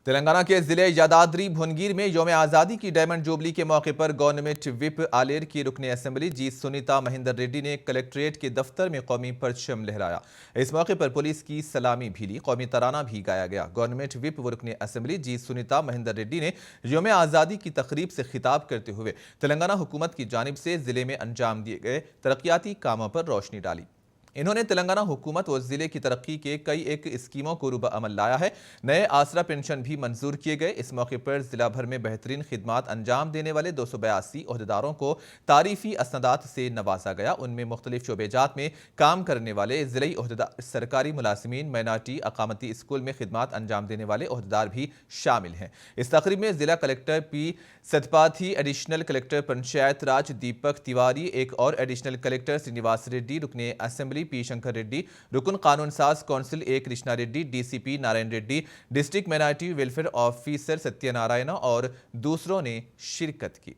तेलंगाना के जिले यादाद्री भुवनगिर में यौम आज़ादी की डायमंड जुबली के मौके पर गवर्नमेंट विप आलेर की रुकने असेंबली जी सुनीता महेंदर रेड्डी ने कलेक्ट्रेट के दफ्तर में कौमी परचम लहराया। इस मौके पर पुलिस की सलामी भी ली, कौमी तराना भी गाया गया। गवर्नमेंट विप व रुकने असेंबली जी सुनीता महेंदर रेड्डी ने यौम आज़ादी की तकरीब से खिताब करते हुए तेलंगाना हुकूमत की जानिब से जिले में अंजाम दिए गए तरक्याती कामों पर रोशनी डाली। इन्होंने तेलंगाना हुकूमत व जिले की तरक्की के कई एक स्कीमों को रूबा अमल लाया है। नए आसरा पेंशन भी मंजूर किए गए। इस मौके पर जिला भर में बेहतरीन खिदमात अंजाम देने वाले 282 ओहदेदारों को तारीफी असनदात से नवाजा गया। उनमें मुख्तलिफ शोबेजात में काम करने वाले जिले ओहदेदार, सरकारी मुलाजिमीन, माइनॉरिटी अकामती स्कूल में खिदमात अंजाम देने वाले ओहदेदार भी शामिल हैं। इस तकरीब में जिला collector P Satpathy, additional collector Panchayat Raj Deepak Tiwari, एक और एडिशनल कलेक्टर श्रीनिवास रेड्डी, रुकने असेंबली पी शंकर रेड्डी, रुकन कानून साज council A Krishna Reddy, DCP Narayan Reddy, district minority welfare officer Satyanarayana और दूसरों ने शिरकत की।